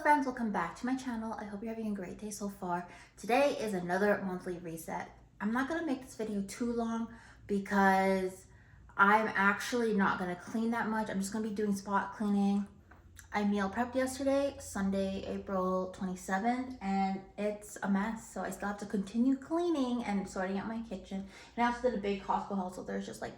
friends, welcome back to my channel. I hope you're having a great day so far. Today is another monthly reset. I'm not gonna make this video too long because I'm actually not gonna clean that much. I'm just gonna be doing spot cleaning. I meal prepped yesterday, Sunday, April 27th, and it's a mess. So I still have to continue cleaning and sorting out my kitchen. And I also did a big Costco haul, so there's just like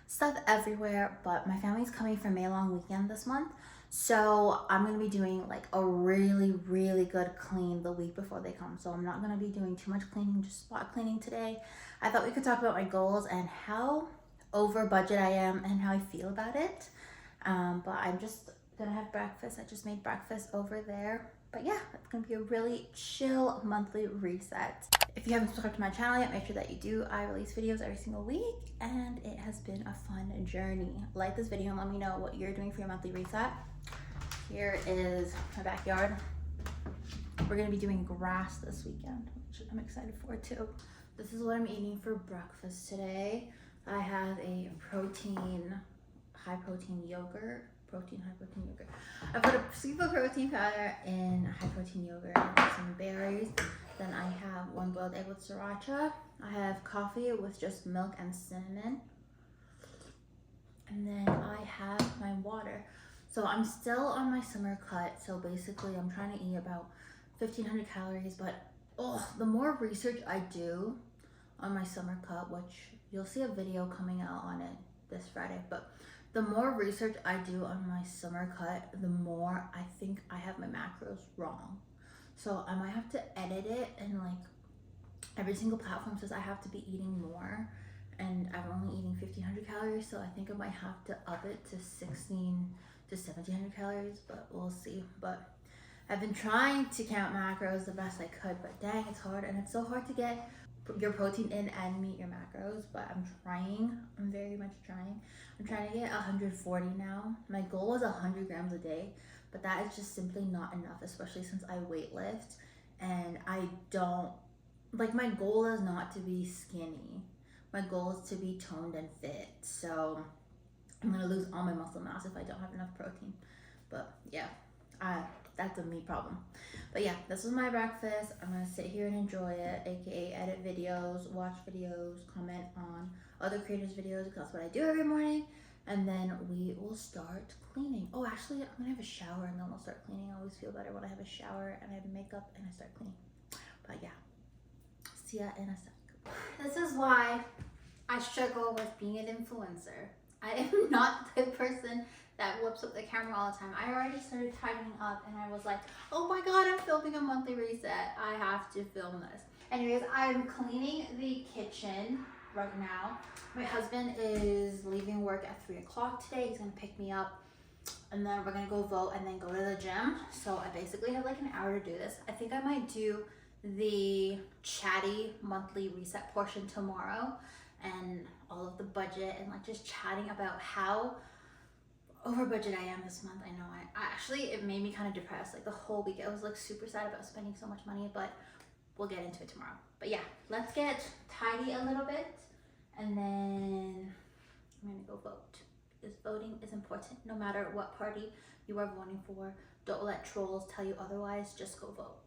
stuff everywhere. But my family's coming for May long weekend this month, so I'm gonna be doing like a really good clean the week before they come. So I'm not gonna be doing too much cleaning, just spot cleaning today. I thought we could talk about my goals and how over budget I am and how I feel about it. But I'm just gonna have breakfast. I just made breakfast over there. But yeah, it's gonna be a really chill monthly reset. If you haven't subscribed to my channel yet, make sure that you do. I release videos every single week and it has been a fun journey. Like this video and let me know what you're doing for your monthly reset. Here is my backyard. We're gonna be doing grass this weekend, which I'm excited for too. This is what I'm eating for breakfast today. I have a high protein yogurt. I put a scoop of protein powder in high protein yogurt and some berries. Then I have one boiled egg with sriracha. I have coffee with just milk and cinnamon. And then I have my water. So I'm still on my summer cut. So basically I'm trying to eat about 1,500 calories, but the more research I do on my summer cut, which you'll see a video coming out on it this Friday, but the more research I do on my summer cut, the more I think I have my macros wrong. So I might have to edit it, and like every single platform says I have to be eating more, and I'm only eating 1,500 calories, so I think I might have to up it to 1,600 to 1,700 calories, but we'll see. But I've been trying to count macros the best I could, but dang, it's hard, and it's so hard to get your protein in and meet your macros, but I'm trying. I'm very much trying. I'm trying to get 140 now. My goal was 100 grams a day, but that is just simply not enough, especially since I weight lift and I don't, like, my goal is not to be skinny. My goal is to be toned and fit. So I'm gonna lose all my muscle mass if I don't have enough protein. But yeah, that's a me problem. But yeah, this was my breakfast. I'm gonna sit here and enjoy it, aka edit videos, watch videos, comment on other creators' videos, because that's what I do every morning. And then we will start cleaning. Oh, actually, I'm gonna have a shower and then we'll start cleaning. I always feel better when I have a shower and I have makeup and I start cleaning. But yeah, see ya in a sec. This is why I struggle with being an influencer. I am not the person that whips up the camera all the time. I already started tightening up and I was like, oh my god, I'm filming a monthly reset. I have to film this. Anyways, I'm cleaning the kitchen right now. My husband is leaving work at 3 o'clock today. He's gonna pick me up and then we're gonna go vote and then go to the gym. So I basically have like an hour to do this. I think I might do the chatty monthly reset portion tomorrow and all of the budget and like just chatting about how over budget I am this month. I know I actually, it made me kind of depressed. Like the whole week I was like super sad about spending so much money, but we'll get into it tomorrow. But yeah, let's get tidy a little bit and then I'm gonna go vote. Because voting is important no matter what party you are voting for. Don't let trolls tell you otherwise, just go vote.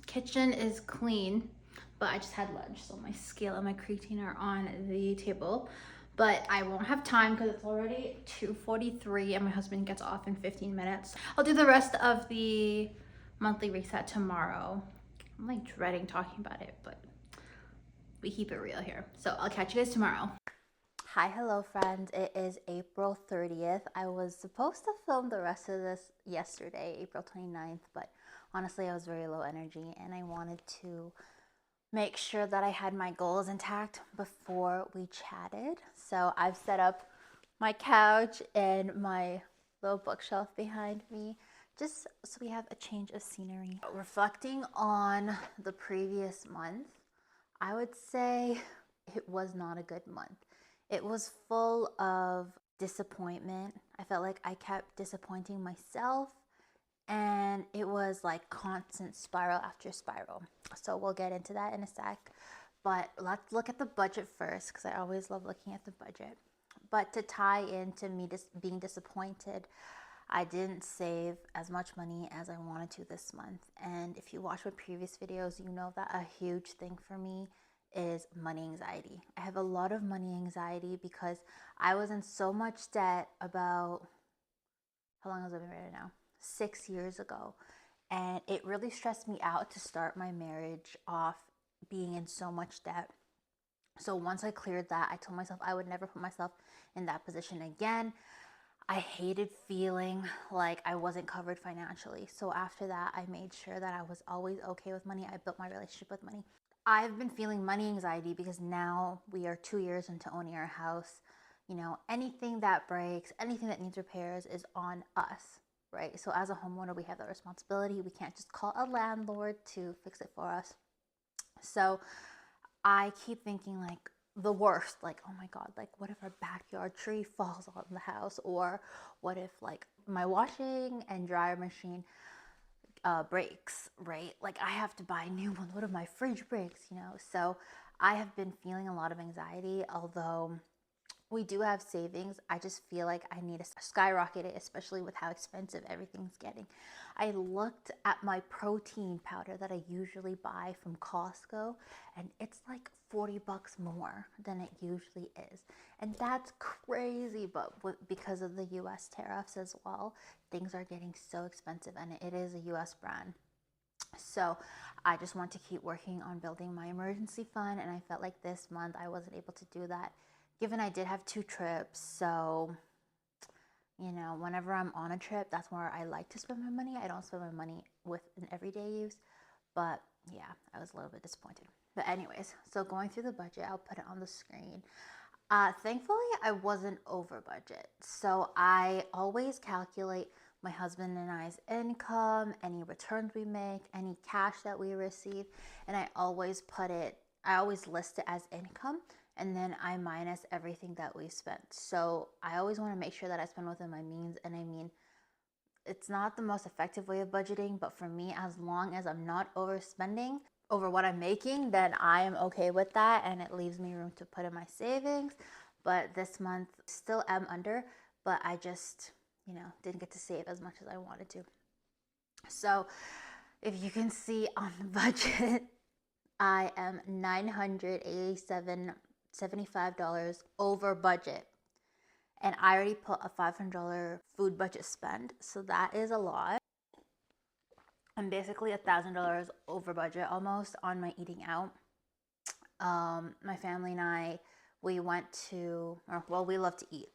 Kitchen is clean, but I just had lunch, so my scale and my creatine are on the table, but I won't have time because it's already 2:43 and my husband gets off in 15 minutes. I'll do the rest of the monthly reset tomorrow. I'm like dreading talking about it, but we keep it real here. So I'll catch you guys tomorrow. Hi, hello friends. It is April 30th. I was supposed to film the rest of this yesterday, April 29th, but honestly, I was very low energy and I wanted to make sure that I had my goals intact before we chatted. So I've set up my couch and my little bookshelf behind me just so we have a change of scenery. Reflecting on the previous month, I would say it was not a good month. It was full of disappointment. I felt like I kept disappointing myself, and it was like constant spiral after spiral. So we'll get into that in a sec. But let's look at the budget first because I always love looking at the budget. But to tie into me just being disappointed, I didn't save as much money as I wanted to this month. And if you watch my previous videos, you know that a huge thing for me is money anxiety. I have a lot of money anxiety because I was in so much debt about, how long has I been married now? 6 years ago. And it really stressed me out to start my marriage off being in so much debt. So once I cleared that, I told myself I would never put myself in that position again. I hated feeling like I wasn't covered financially. So after that, I made sure that I was always okay with money. I built my relationship with money. I've been feeling money anxiety because now we are 2 years into owning our house. You know, anything that breaks, anything that needs repairs is on us, right? So as a homeowner, we have that responsibility. We can't just call a landlord to fix it for us. So I keep thinking like the worst, like, oh my God, like what if our backyard tree falls on the house? Or what if like my washing and dryer machine breaks, right? Like I have to buy a new one. What if my fridge breaks, you know? So I have been feeling a lot of anxiety, although we do have savings. I just feel like I need to skyrocket it, especially with how expensive everything's getting. I looked at my protein powder that I usually buy from Costco, and it's like 40 bucks more than it usually is. And that's crazy, but because of the US tariffs as well, things are getting so expensive, and it is a US brand. So I just want to keep working on building my emergency fund, and I felt like this month I wasn't able to do that given I did have 2 trips. So, you know, whenever I'm on a trip, that's where I like to spend my money. I don't spend my money with an everyday use. But yeah, I was a little bit disappointed. But anyways, so going through the budget, I'll put it on the screen. Thankfully, I wasn't over budget. So I always calculate my husband and I's income, any returns we make, any cash that we receive, and I always list it as income, and then I minus everything that we spent. So I always want to make sure that I spend within my means. And I mean, it's not the most effective way of budgeting, but for me, as long as I'm not overspending over what I'm making, then I am okay with that, and it leaves me room to put in my savings. But this month still am under, but I just, you know, didn't get to save as much as I wanted to. So if you can see on the budget, I am $987.75 over budget. And I already put a $500 food budget spend. So that is a lot. I'm basically $1,000 over budget almost on my eating out. My family and I, we went to, well, we love to eat.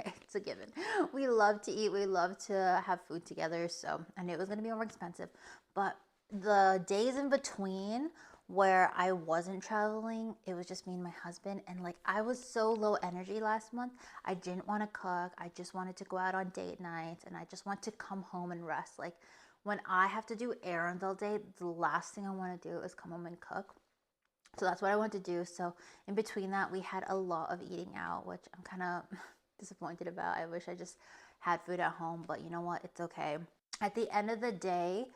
It's a given. We love to eat. We love to have food together. So I knew it was going to be more expensive. But the days in between where I wasn't traveling, it was just me and my husband. And like, I was so low energy last month. I didn't want to cook. I just wanted to go out on date nights, and I just want to come home and rest. Like, when I have to do errands all day, the last thing I want to do is come home and cook. So that's what I want to do. So in between that, we had a lot of eating out, which I'm kind of disappointed about. I wish I just had food at home, but you know what? It's okay. At the end of the day,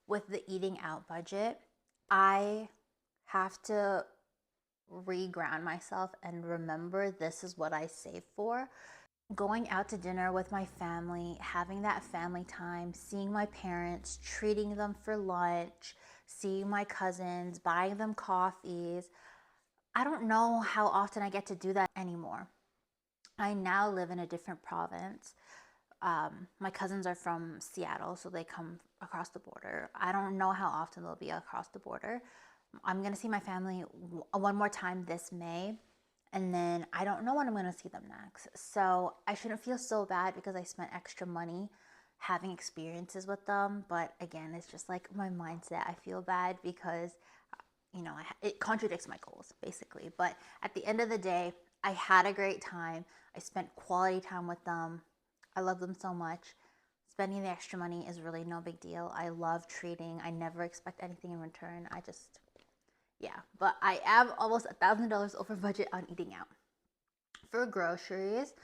with the eating out budget, I have to reground myself and remember this is what I save for. Going out to dinner with my family, having that family time, seeing my parents, treating them for lunch, seeing my cousins, buying them coffees. I don't know how often I get to do that anymore. I now live in a different province. My cousins are from Seattle, so they come across the border. I don't know how often they'll be across the border. I'm going to see my family one more time this May. and then I don't know when I'm going to see them next. So I shouldn't feel so bad because I spent extra money having experiences with them. But again, it's just like my mindset. I feel bad because, it contradicts my goals basically. But at the end of the day, I had a great time. I spent quality time with them. I love them so much. Spending the extra money is really no big deal. I love treating. I never expect anything in return. Yeah, but I am almost $1,000 over budget on eating out. For groceries,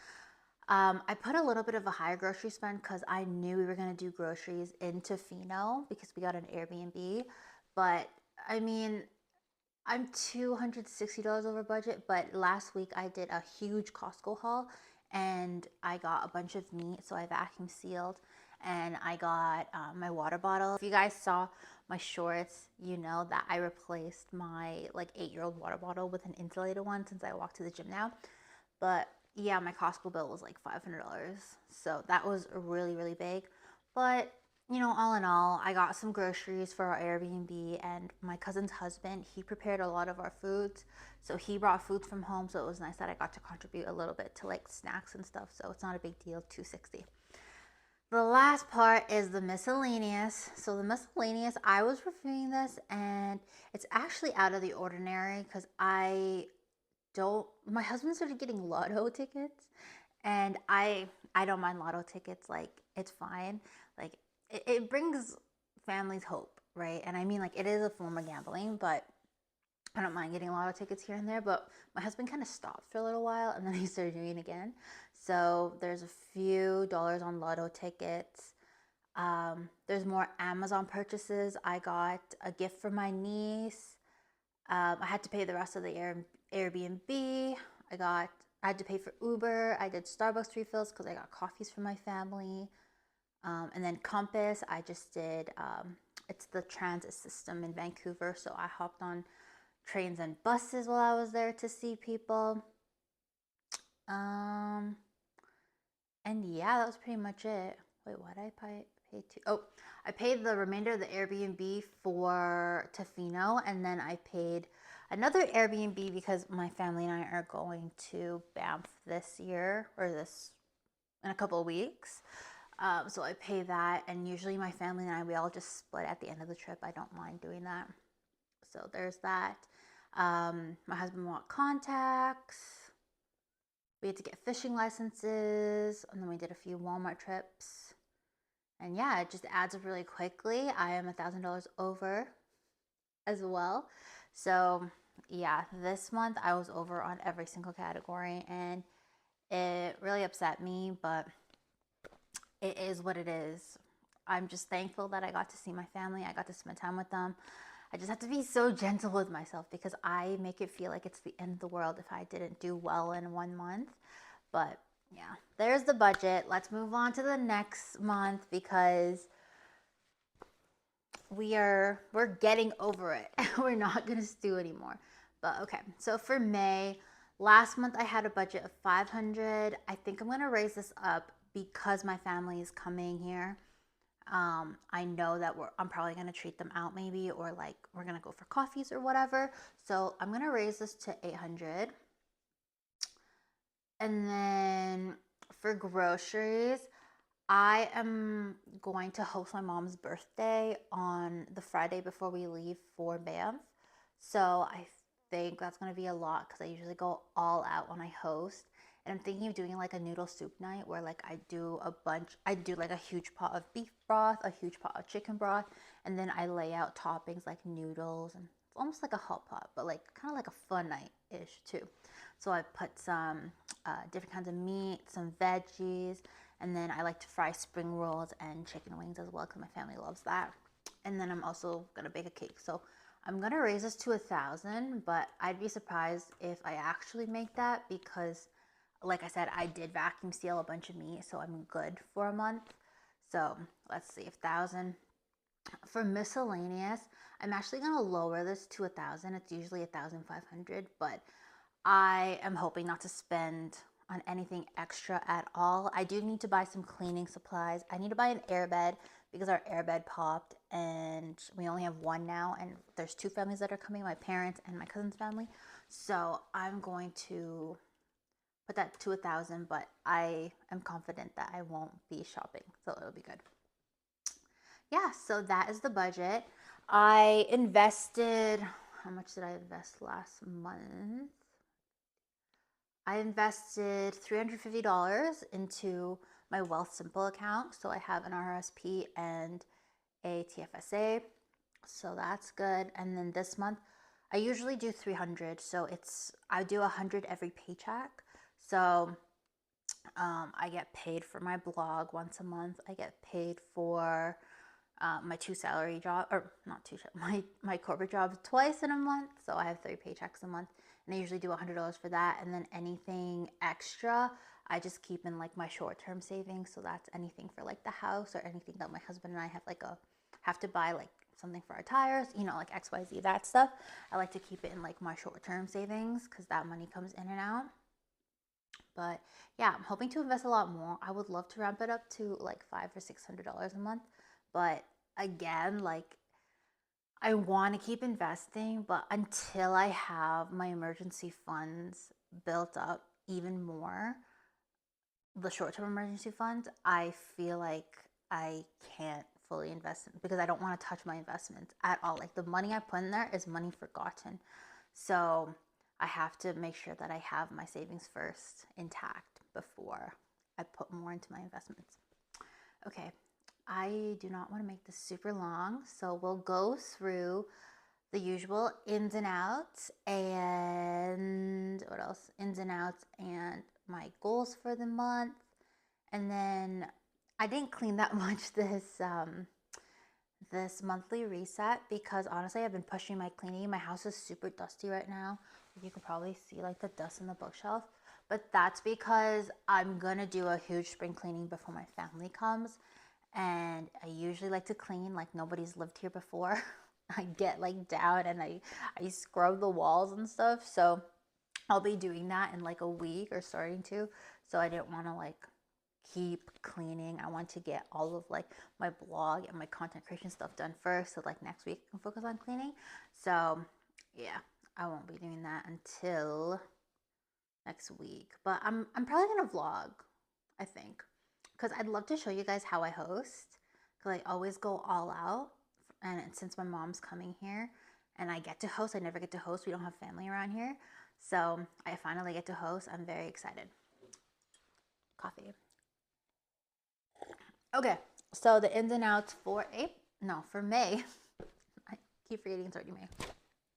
I put a little bit of a higher grocery spend because I knew we were gonna do groceries in Tofino because we got an Airbnb. But I mean, I'm $260 over budget. But last week I did a huge Costco haul and I got a bunch of meat, so I vacuum sealed, and I got my water bottle. If you guys saw my shorts, you know that I replaced my like 8-year-old water bottle with an insulated one since I walk to the gym now. But yeah, my Costco bill was like $500. So that was really, really big. But, all in all, I got some groceries for our Airbnb, and my cousin's husband, he prepared a lot of our foods. So he brought food from home. So it was nice that I got to contribute a little bit to like snacks and stuff. So it's not a big deal, 260. The last part is the miscellaneous. So the miscellaneous, I was reviewing this and it's actually out of the ordinary because don't my husband started getting lotto tickets, and I don't mind lotto tickets. Like, it's fine. Like, it brings families hope, right? And I mean, like, it is a form of gambling, but I don't mind getting lotto tickets here and there. But my husband kind of stopped for a little while and then he started doing it again. So there's a few dollars on lotto tickets. There's more Amazon purchases. I got a gift for my niece. I had to pay the rest of the Airbnb. I had to pay for Uber. I did Starbucks refills because I got coffees for my family. And then Compass, I just did. It's the transit system in Vancouver, so I hopped on trains and buses while I was there to see people. Um, and yeah, that was pretty much it. Wait, what did I pay to? Oh, I paid the remainder of the Airbnb for Tofino, and then I paid another Airbnb because my family and I are going to Banff this year, or this in a couple of weeks. So I pay that, and usually my family and I, we all just split at the end of the trip. I don't mind doing that. So there's that. My husband bought contacts. We had to get fishing licenses, and then we did a few Walmart trips. And yeah, it just adds up really quickly. I am $1,000 over as well. So yeah, this month I was over on every single category, and it really upset me, but it is what it is. I'm just thankful that I got to see my family. I got to spend time with them. I just have to be so gentle with myself because I make it feel like it's the end of the world if I didn't do well in 1 month. But yeah, there's the budget. Let's move on to the next month because we're getting over it. We're not gonna stew anymore. But okay, so for May, last month I had a budget of 500. I think I'm gonna raise this up because my family is coming here. I know that I'm probably gonna treat them out maybe, or like we're gonna go for coffees or whatever. So I'm gonna raise this to 800. And then for groceries, I am going to host my mom's birthday on the Friday before we leave for Banff. So I think that's going to be a lot because I usually go all out when I host. And I'm thinking of doing like a noodle soup night where like I do like a huge pot of beef broth, a huge pot of chicken broth, and then I lay out toppings like noodles, and it's almost like a hot pot, but like kind of like a fun night-ish too. So I put some different kinds of meat, some veggies, and then I like to fry spring rolls and chicken wings as well because my family loves that. And then I'm also gonna bake a cake. So I'm gonna raise this to 1,000, but I'd be surprised if I actually make that because, like I said, I did vacuum seal a bunch of meat, so I'm good for a month. So let's see, 1,000. For miscellaneous, I'm actually gonna lower this to 1,000. It's usually 1,500, but I am hoping not to spend on anything extra at all. I do need to buy some cleaning supplies. I need to buy an airbed because our airbed popped and we only have one now, and there's two families that are coming, my parents and my cousin's family. So I'm going to put that to 1,000, but I am confident that I won't be shopping, so it'll be good. Yeah, so that is the budget. I invested, how much did I invest last month? I invested $350 into my Wealth Simple account. So I have an RSP and a TFSA. So that's good. And then this month, I usually do 300. So I do 100 every paycheck. So I get paid for my blog once a month. I get paid for my two salary job, or not two, my corporate jobs twice in a month. So I have 3 paychecks a month, and I usually do $100 for that. And then anything extra, I just keep in like my short-term savings. So that's anything for like the house or anything that my husband and I have to buy like something for our tires, like XYZ, that stuff. I like to keep it in like my short-term savings because that money comes in and out. But yeah, I'm hoping to invest a lot more. I would love to ramp it up to like $500 or $600 a month. But again, like I want to keep investing, but until I have my emergency funds built up even more, the short-term emergency funds, I feel like I can't fully invest in because I don't want to touch my investments at all. Like the money I put in there is money forgotten. So I have to make sure that I have my savings first intact before I put more into my investments. Okay, I do not want to make this super long, so we'll go through the usual ins and outs and what else? Ins and outs and my goals for the month. And then I didn't clean that much this monthly reset because honestly I've been pushing my cleaning. My house is super dusty right now. You can probably see like the dust in the bookshelf, but that's because I'm gonna do a huge spring cleaning before my family comes, and I usually like to clean like nobody's lived here before. I get like down and I scrub the walls and stuff, so I'll be doing that in like a week or starting to. So I didn't want to like keep cleaning. I want to get all of like my blog and my content creation stuff done first, so like next week I can focus on cleaning. So yeah, I won't be doing that until next week. But I'm probably gonna vlog, I think, because I'd love to show you guys how I host. Because I always go all out, and since my mom's coming here, and I get to host, I never get to host. We don't have family around here, so I finally get to host. I'm very excited. Coffee. Okay, so the ins and outs for for May. I keep forgetting it's already May.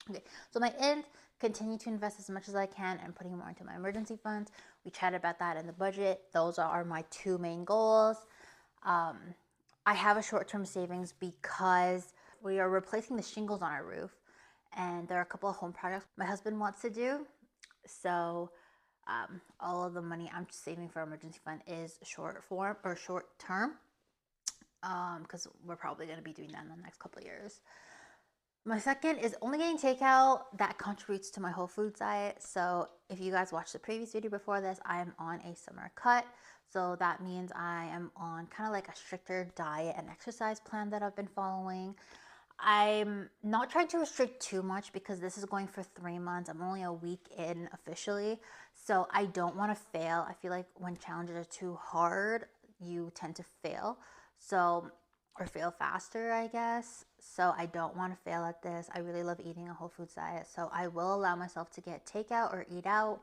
Okay, so my ends, continue to invest as much as I can and putting more into my emergency funds. We chatted about that in the budget. Those are my two main goals. I have a short-term savings because we are replacing the shingles on our roof, and there are a couple of home projects my husband wants to do. So all of the money I'm saving for emergency fund is short form or short term, because we're probably going to be doing that in the next couple of years. My second is only getting takeout. That contributes to my whole foods diet. So if you guys watched the previous video before this, I am on a summer cut. So that means I am on kind of like a stricter diet and exercise plan that I've been following. I'm not trying to restrict too much because this is going for 3 months. I'm only a week in officially. So I don't want to fail. I feel like when challenges are too hard, you tend to fail. So or fail faster, I guess. So I don't want to fail at this. I really love eating a whole foods diet. So I will allow myself to get takeout or eat out,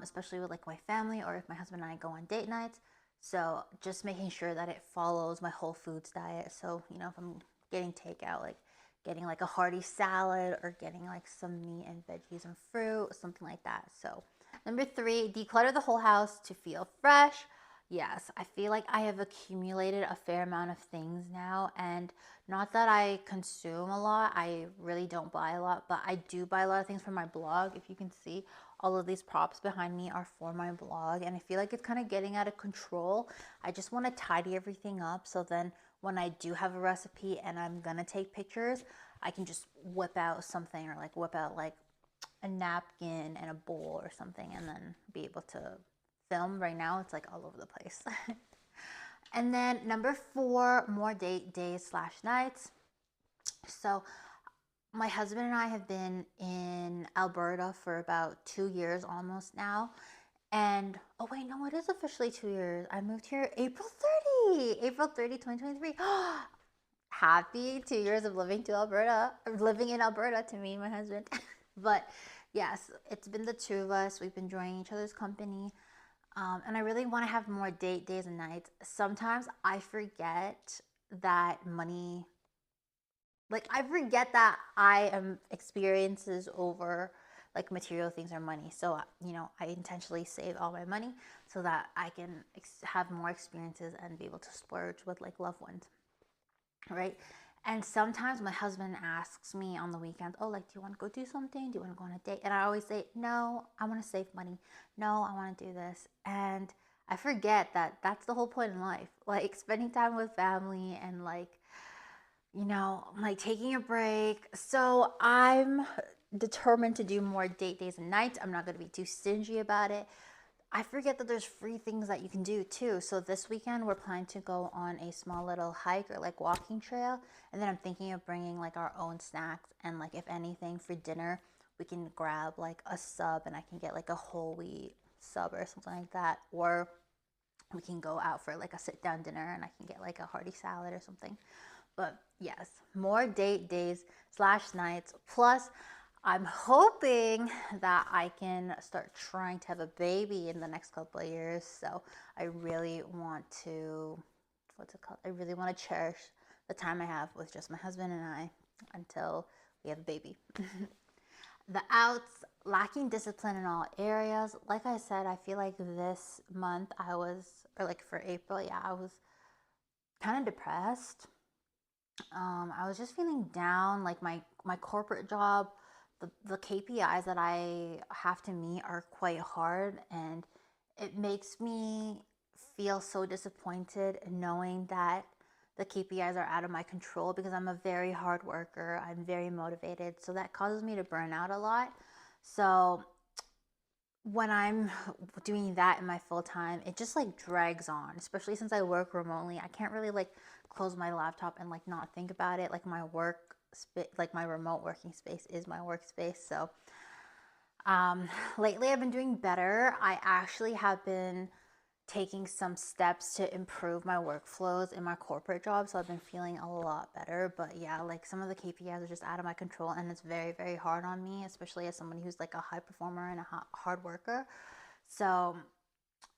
especially with like my family or if my husband and I go on date nights. So just making sure that it follows my whole foods diet. So, if I'm getting takeout, like getting like a hearty salad or getting like some meat and veggies and fruit, something like that. So number 3, declutter the whole house to feel fresh. Yes, I feel like I have accumulated a fair amount of things now, and not that I consume a lot. I really don't buy a lot, but I do buy a lot of things for my blog. If you can see, all of these props behind me are for my blog, and I feel like it's kind of getting out of control. I just want to tidy everything up so then when I do have a recipe and I'm gonna take pictures, I can just whip out something or like whip out like a napkin and a bowl or something and then be able to film. Right now it's like all over the place. And then number 4, more date days/nights. So my husband and I have been in Alberta for about 2 years almost now. And oh wait, no, it is officially 2 years. I moved here April 30, 2023. Happy 2 years of living in Alberta to me and my husband. But yes, it's been the two of us. We've been enjoying each other's company. And I really want to have more date days and nights. Sometimes I forget that money, like I forget that I am experiences over like material things or money. So, I intentionally save all my money so that I can have more experiences and be able to splurge with like loved ones, right? And sometimes my husband asks me on the weekend, oh, like, do you want to go do something? Do you want to go on a date? And I always say, no, I want to save money. No, I want to do this. And I forget that that's the whole point in life. Like spending time with family and like taking a break. So I'm determined to do more date days and nights. I'm not going to be too stingy about it. I forget that there's free things that you can do too. So this weekend we're planning to go on a small little hike or like walking trail, and then I'm thinking of bringing like our own snacks, and like if anything for dinner we can grab like a sub, and I can get like a whole wheat sub or something like that, or we can go out for like a sit down dinner and I can get like a hearty salad or something. But yes, more date days slash nights. Plus, I'm hoping that I can start trying to have a baby in the next couple of years. So I really want to, what's it called? I really want to cherish the time I have with just my husband and I until we have a baby. The outs, lacking discipline in all areas. Like I said, I feel like this month or like for April, yeah, I was kind of depressed. I was just feeling down. Like my corporate job, the KPIs that I have to meet are quite hard, and it makes me feel so disappointed knowing that the KPIs are out of my control because I'm a very hard worker. I'm very motivated, so that causes me to burn out a lot. So when I'm doing that in my full time, it just like drags on, especially since I work remotely. I can't really like close my laptop and like not think about it. Like my like my remote working space is my workspace. So um, lately I've been doing better. I actually have been taking some steps to improve my workflows in my corporate job. So I've been feeling a lot better. But yeah, like some of the KPIs are just out of my control, and it's very, very hard on me, especially as somebody who's like a high performer and a hard worker. So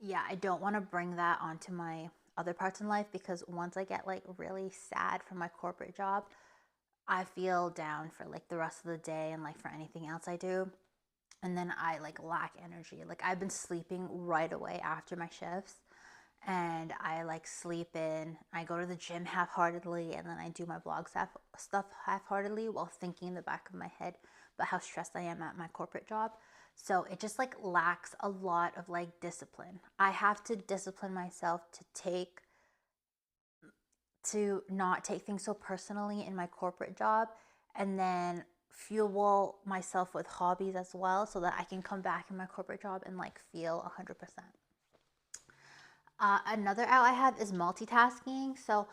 yeah, I don't want to bring that onto my other parts in life, because once I get like really sad from my corporate job, I feel down for like the rest of the day and like for anything else I do. And then I like lack energy. Like I've been sleeping right away after my shifts, and I like sleep in. I go to the gym half-heartedly, and then I do my blog stuff half-heartedly while thinking in the back of my head about how stressed I am at my corporate job. So it just like lacks a lot of like discipline. I have to discipline myself to not take things so personally in my corporate job, and then fuel myself with hobbies as well so that I can come back in my corporate job and like feel 100%. Another out I have is multitasking. So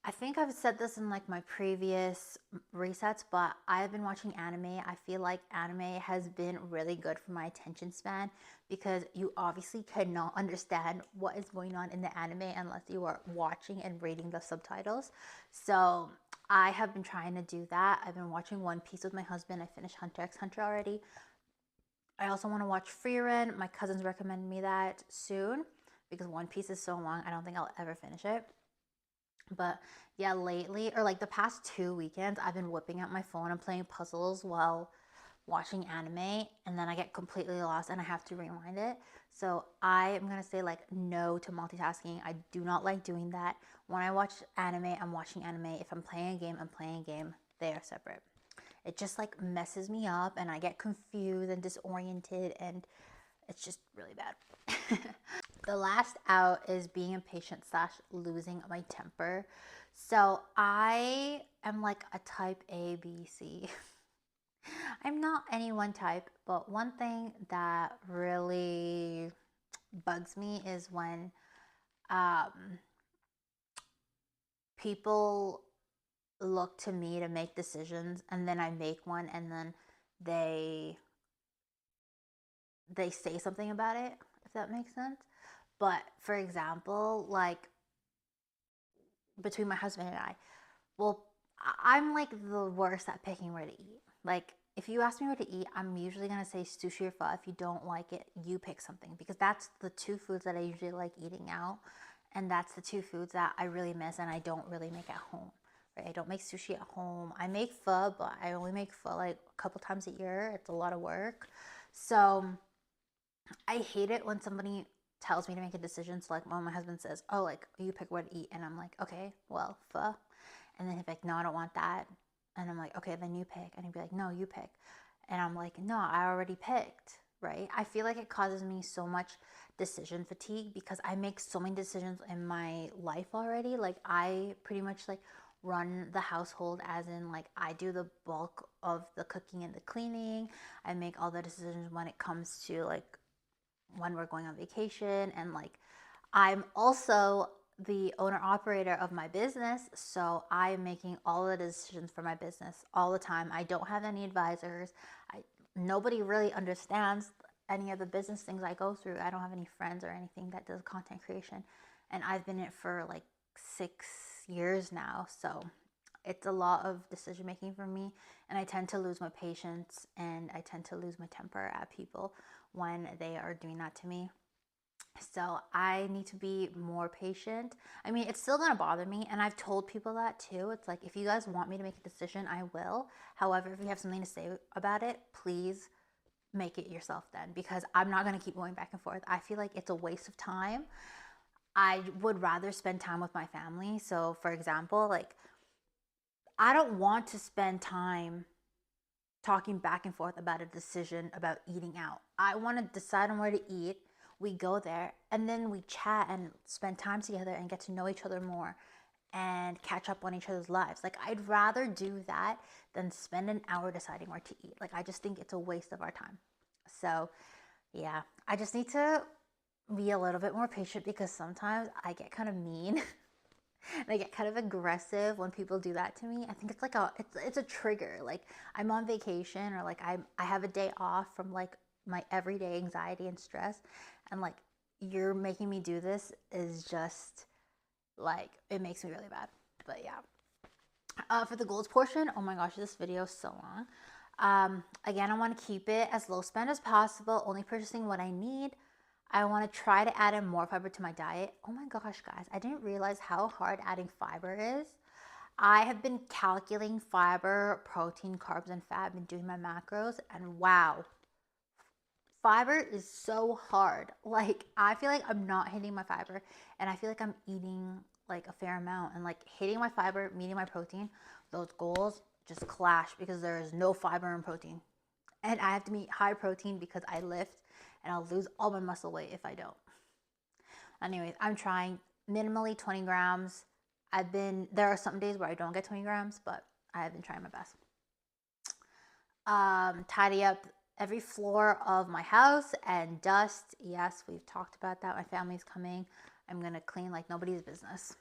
I think I've said this in like my previous resets, but I've been watching anime. I feel like anime has been really good for my attention span, because you obviously cannot understand what is going on in the anime unless you are watching and reading the subtitles. So I have been trying to do that. I've been watching One Piece with my husband. I finished Hunter x Hunter already. I also want to watch Frieren. My cousins recommended me that soon because One Piece is so long. I don't think I'll ever finish it. But yeah, lately, or like the past 2 weekends, I've been whipping out my phone and playing puzzles while watching anime, and then I get completely lost and I have to rewind it. So I am gonna say like no to multitasking. I do not like doing that. When I watch anime, I'm watching anime. If I'm playing a game, I'm playing a game. They are separate. It just like messes me up, and I get confused and disoriented, and it's just really bad. The last out is being impatient slash losing my temper. So I am like a type A, B, C. I'm not any one type, but one thing that really bugs me is when um, people look to me to make decisions, and then I make one, and then they they say something about it, if that makes sense. But for example, like between my husband and I, well, I'm like the worst at picking where to eat. Like, if you ask me where to eat, I'm usually gonna say sushi or pho. If you don't like it, you pick something, because that's the two foods that I usually like eating out, and that's the two foods that I really miss and I don't really make at home. Right? I don't make sushi at home. I make pho, but I only make pho like a couple times a year. It's a lot of work. So I hate it when somebody tells me to make a decision. So like when my husband says, "Oh, like you pick what to eat," and I'm like, "Okay, well, pho." And then he'd be like, "No, I don't want that." And I'm like, "Okay, then you pick." And he'd be like, "No, you pick." And I'm like, "No, I already picked." Right? I feel like it causes me so much decision fatigue because I make so many decisions in my life already. Like I pretty much like run the household, as in like I do the bulk of the cooking and the cleaning. I make all the decisions when it comes to like when we're going on vacation, and like I'm also the owner operator of my business, so I'm making all the decisions for my business all the time. I don't have any advisors. I Nobody really understands any of the business things I go through. I don't have any friends or anything that does content creation, and I've been in it for like 6 years now. So it's a lot of decision making for me, and I tend to lose my patience and I tend to lose my temper at people when they are doing that to me. So I need to be more patient. I mean, it's still gonna bother me, and I've told people that too. It's like, if you guys want me to make a decision, I will. However, if you have something to say about it, please make it yourself then, because I'm not gonna keep going back and forth. I feel like it's a waste of time. I would rather spend time with my family. So, for example, like I don't want to spend time talking back and forth about a decision about eating out. I want to decide on where to eat. We go there and then we chat and spend time together and get to know each other more and catch up on each other's lives. Like, I'd rather do that than spend an hour deciding where to eat. Like, I just think it's a waste of our time. So, yeah, I just need to be a little bit more patient, because sometimes I get kind of mean and I get kind of aggressive when people do that to me. I think it's like it's a trigger. Like I'm on vacation, or like I have a day off from like my everyday anxiety and stress, and like you're making me do this is just like, it makes me really bad. But yeah, for the goals portion, oh my gosh, this video is so long. Again, I want to keep it as low spend as possible, only purchasing what I need. I want to try to add in more fiber to my diet. Oh my gosh, guys, I didn't realize how hard adding fiber is. I have been calculating fiber, protein, carbs, and fat. I've been doing my macros, and wow, fiber is so hard. Like, I feel like I'm not hitting my fiber, and I feel like I'm eating like a fair amount, and like hitting my fiber, meeting my protein, those goals just clash because there is no fiber and protein. And I have to meet high protein because I lift, and I'll lose all my muscle weight if I don't. Anyways, I'm trying minimally 20 grams. There are some days where I don't get 20 grams, but I have been trying my best. Tidy up every floor of my house and dust. Yes, we've talked about that. My family's coming. I'm gonna clean like nobody's business.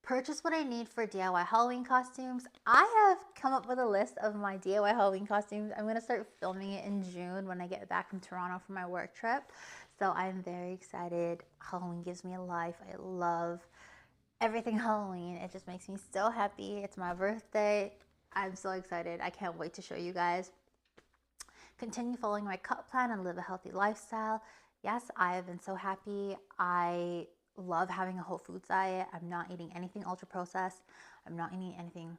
Purchase what I need for DIY Halloween costumes. I have come up with a list of my DIY Halloween costumes. I'm gonna start filming it in June when I get back from Toronto for my work trip. So I'm very excited. Halloween gives me a life. I love everything Halloween. It just makes me so happy. It's my birthday. I'm so excited. I can't wait to show you guys. Continue following my cut plan and live a healthy lifestyle. Yes, I have been so happy. I love having a whole foods diet. I'm not eating anything ultra processed. I'm not eating anything,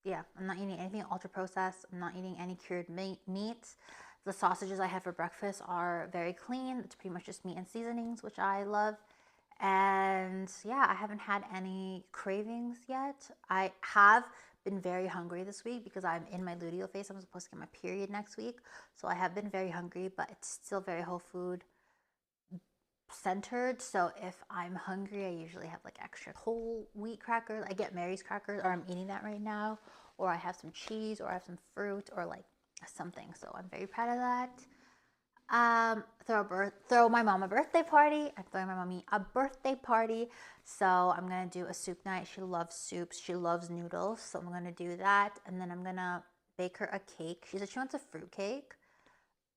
yeah, I'm not eating anything ultra processed. I'm not eating any cured meats. The sausages I have for breakfast are very clean. It's pretty much just meat and seasonings, which I love. And yeah, I haven't had any cravings yet. I have been very hungry this week because I'm in my luteal phase. I'm supposed to get my period next week. So I have been very hungry, but it's still very whole food centered. So if I'm hungry, I usually have like extra whole wheat crackers. I get Mary's crackers, or I'm eating that right now, or I have some cheese, or I have some fruit, or like something. So I'm very proud of that. Throw my mom a birthday party. I'm throwing my mommy a birthday party. So I'm gonna do a soup night. She loves soups. She loves noodles. So I'm gonna do that, and then I'm gonna bake her a cake. She said she wants a fruit cake.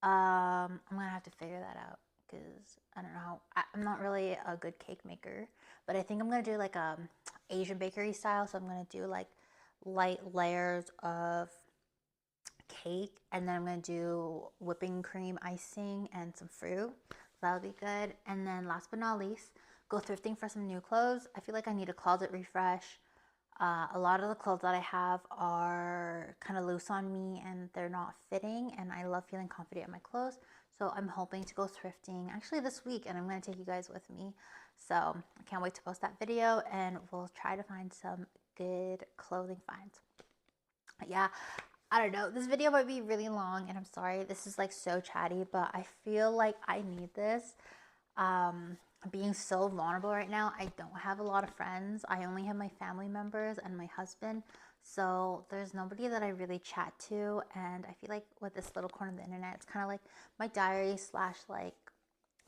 I'm gonna have to figure that out because I don't know. I'm not really a good cake maker, but I think I'm gonna do like Asian bakery style. So I'm gonna do like light layers of cake, and then I'm gonna do whipping cream icing and some fruit. So that'll be good. And then last but not least, go thrifting for some new clothes. I feel like I need a closet refresh. A lot of the clothes that I have are kind of loose on me and they're not fitting, and I love feeling confident in my clothes. So I'm hoping to go thrifting actually this week, and I'm going to take you guys with me. So I can't wait to post that video, and we'll try to find some good clothing finds. Yeah, I don't know. This video might be really long, and I'm sorry. This is like so chatty, but I feel like I need this. Being so vulnerable right now. I don't have a lot of friends. I only have my family members and my husband. So there's nobody that I really chat to. And I feel like with this little corner of the internet, it's kind of like my diary slash like,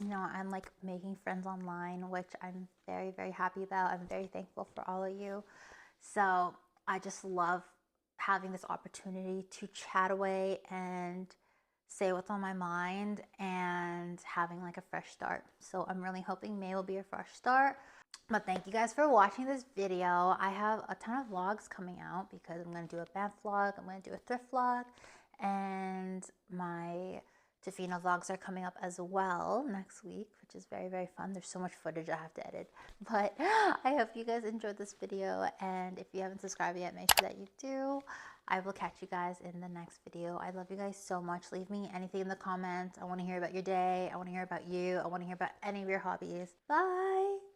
I'm like making friends online, which I'm very, very happy about. I'm very thankful for all of you. So I just love having this opportunity to chat away and say what's on my mind and having like a fresh start. So I'm really hoping May will be a fresh start. But thank you guys for watching this video. I have a ton of vlogs coming out because I'm going to do a bath vlog, I'm going to do a thrift vlog, and my Tofino vlogs are coming up as well next week, which is very, very fun. There's so much footage I have to edit. But I hope you guys enjoyed this video, and if you haven't subscribed yet, make sure that you do. I will catch you guys in the next video. I love you guys so much. Leave me anything in the comments. I want to hear about your day. I want to hear about you. I want to hear about any of your hobbies. Bye!